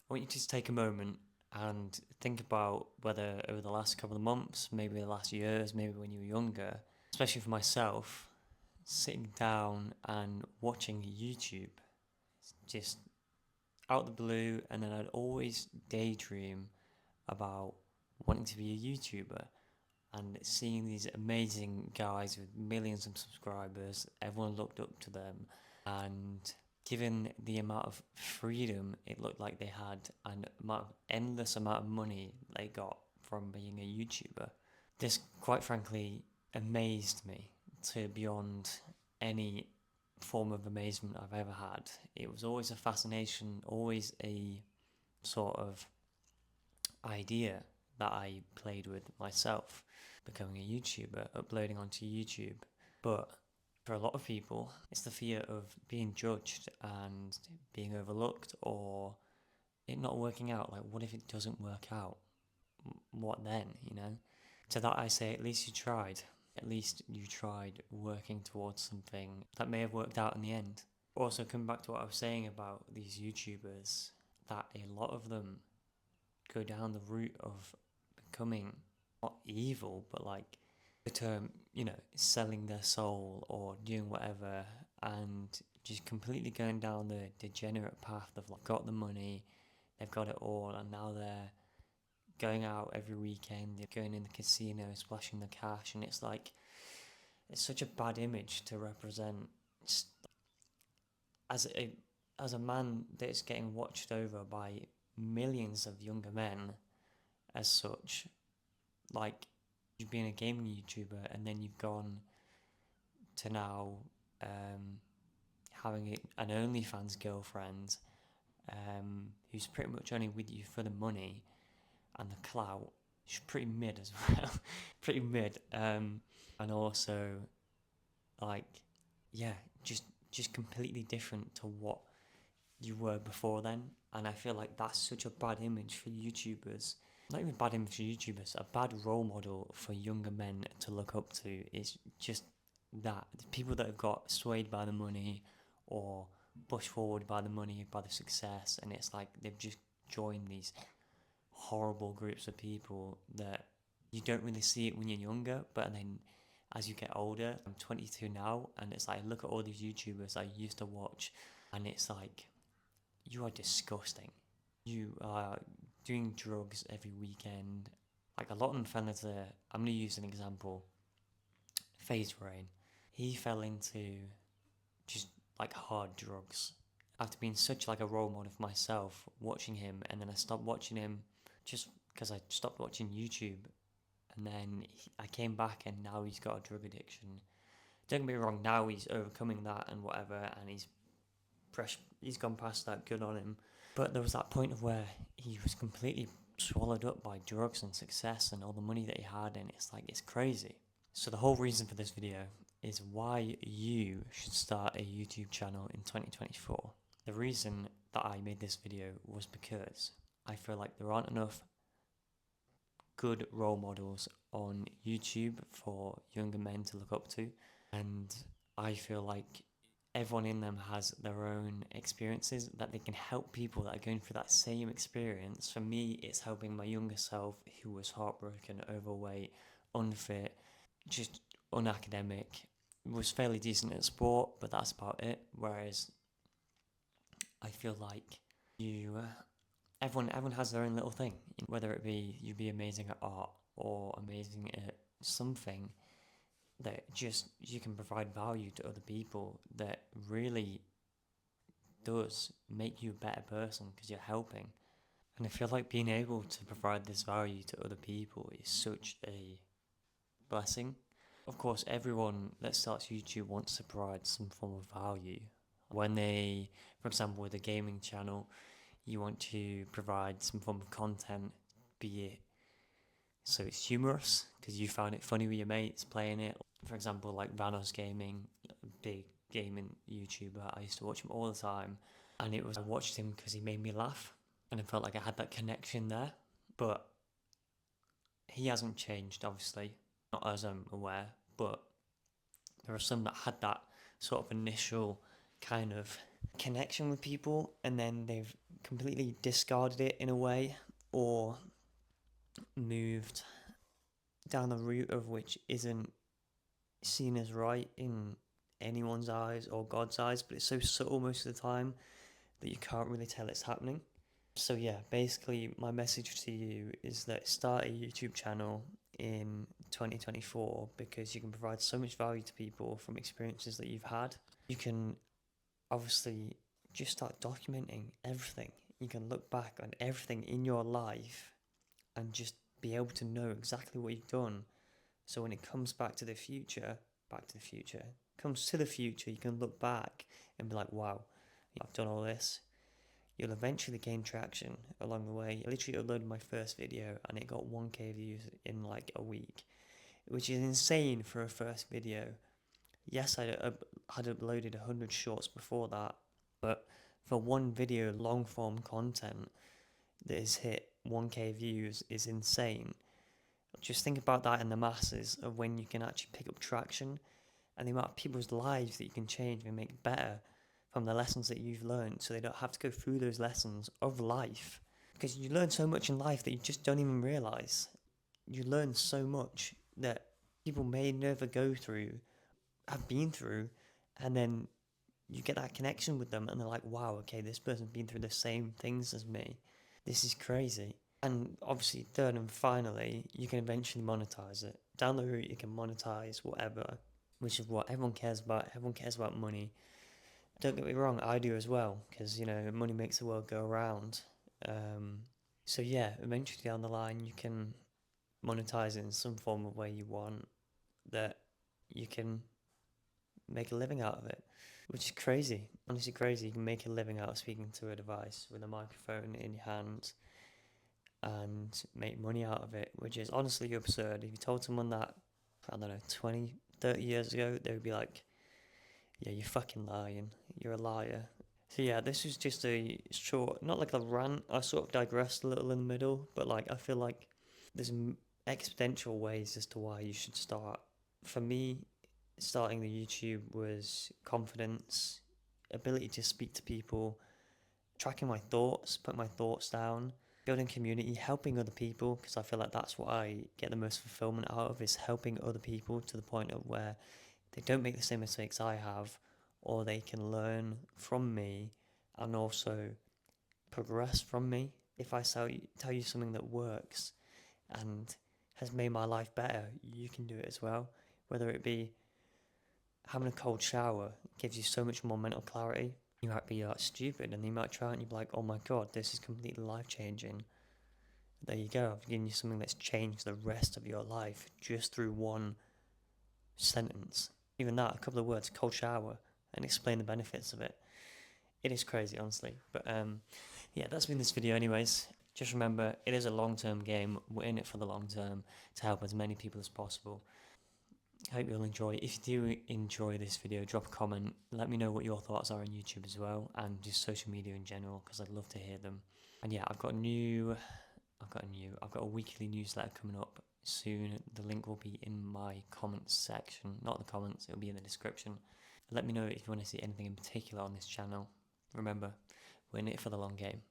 I want you to just take a moment and think about whether over the last couple of months, maybe the last years, maybe when you were younger, especially for myself, sitting down and watching YouTube just out the blue, and then I'd always daydream about wanting to be a YouTuber and seeing these amazing guys with millions of subscribers. Everyone looked up to them, and given the amount of freedom it looked like they had and endless amount of money they got from being a YouTuber, this quite frankly amazed me to beyond any form of amazement I've ever had. It was always a fascination, always a sort of idea that I played with myself, becoming a YouTuber, uploading onto YouTube. But for a lot of people, it's the fear of being judged and being overlooked or it not working out. Like, what if it doesn't work out? What then, you know? To that I say, at least you tried. At least you tried working towards something that may have worked out in the end. Also, coming back to what I was saying about these YouTubers, that a lot of them go down the route of becoming not evil, but like the term, selling their soul or doing whatever and just completely going down the degenerate path of like got the money, they've got it all, and now they're going out every weekend, they're going in the casino, splashing the cash, and it's like it's such a bad image to represent as a man that's getting watched over by millions of younger men as such. Like, you've been a gaming YouTuber and then you've gone to now having an OnlyFans girlfriend who's pretty much only with you for the money and the clout. She's pretty mid as well, pretty mid. And also, like, yeah, just completely different to what you were before then. And I feel like that's such a bad image for YouTubers. Not even a bad image for YouTubers, a bad role model for younger men to look up to is just that. The people that have got swayed by the money or pushed forward by the money, by the success, and it's like they've just joined these horrible groups of people that you don't really see it when you're younger, but then as you get older, I'm 22 now, and it's like I look at all these YouTubers I used to watch, and it's like, you are disgusting. You are doing drugs every weekend. Like, a lot of them fell into, I'm going to use an example, FaZe Rain. He fell into just like hard drugs. After being such like a role model for myself, watching him, and then I stopped watching him just because I stopped watching YouTube. And then I came back, and now he's got a drug addiction. Don't get me wrong, now he's overcoming that and whatever, and he's gone past that, good on him. But there was that point of where he was completely swallowed up by drugs and success and all the money that he had, and it's like, it's crazy. So the whole reason for this video is why you should start a YouTube channel in 2024. The reason that I made this video was because I feel like there aren't enough good role models on YouTube for younger men to look up to, and I feel like everyone in them has their own experiences that they can help people that are going through that same experience. For me, it's helping my younger self who was heartbroken, overweight, unfit, just unacademic, was fairly decent at sport, but that's about it. Whereas I feel like everyone has their own little thing, whether it be you be amazing at art or amazing at something that just you can provide value to other people that really does make you a better person because you're helping. And I feel like being able to provide this value to other people is such a blessing. Of course, everyone that starts YouTube wants to provide some form of value. When they, for example, with a gaming channel, you want to provide some form of content, be it so it's humorous because you found it funny with your mates playing it. For example, like Vanos Gaming, a big gaming YouTuber. I used to watch him all the time, and I watched him because he made me laugh, and I felt like I had that connection there. But he hasn't changed, obviously, not as I'm aware. But there are some that had that sort of initial kind of connection with people and then they've completely discarded it in a way, or moved down the route of which isn't seen as right in anyone's eyes or God's eyes, but it's so subtle most of the time that you can't really tell it's happening. So yeah, basically my message to you is that start a YouTube channel in 2024 because you can provide so much value to people from experiences that you've had. You can obviously just start documenting everything. You can look back on everything in your life and just be able to know exactly what you've done. So when it comes back to the future, comes to the future, you can look back and be like, wow, I've done all this. You'll eventually gain traction along the way. I literally uploaded my first video and it got 1k views in like a week, which is insane for a first video. Yes, I had uploaded 100 shorts before that, but for one video long form content that has hit 1k views is insane. Just think about that in the masses of when you can actually pick up traction and the amount of people's lives that you can change and make better from the lessons that you've learned, so they don't have to go through those lessons of life. Because you learn so much in life that you just don't even realize. You learn so much that people may never go through, have been through, and then you get that connection with them and they're like, wow, okay, this person's been through the same things as me. This is crazy. And obviously, third and finally, you can eventually monetize it. Down the route, you can monetize whatever, which is what everyone cares about. Everyone cares about money. Don't get me wrong, I do as well, because, money makes the world go around. So yeah, eventually down the line, you can monetize it in some form of way you want, that you can make a living out of it, which is crazy. Honestly crazy. You can make a living out of speaking to a device with a microphone in your hand and make money out of it, which is honestly absurd. If you told someone that, I don't know, 20, 30 years ago, they would be like, yeah, you're fucking lying. You're a liar. So yeah, this is just a short, not like a rant. I sort of digressed a little in the middle, but like I feel like there's exponential ways as to why you should start. For me, starting the YouTube was confidence, ability to speak to people, tracking my thoughts, put my thoughts down, building community, helping other people, because I feel like that's what I get the most fulfillment out of, is helping other people to the point of where they don't make the same mistakes I have, or they can learn from me and also progress from me. If I tell you something that works and has made my life better, you can do it as well. Whether it be having a cold shower gives you so much more mental clarity. You might be like stupid and you might try it and you'd be like, oh my god, this is completely life changing. There you go, I've given you something that's changed the rest of your life just through one sentence. Even that, a couple of words, cold shower, and explain the benefits of it. It is crazy, honestly. But yeah, that's been this video anyways. Just remember, it is a long-term game. We're in it for the long term to help as many people as possible. I hope you'll enjoy. If you do enjoy this video, drop a comment. Let me know what your thoughts are on YouTube as well, and just social media in general, because I'd love to hear them. And yeah, I've got a weekly newsletter coming up soon. The link will be in my comments section, not the comments, it'll be in the description. Let me know if you want to see anything in particular on this channel. Remember, we're in it for the long game.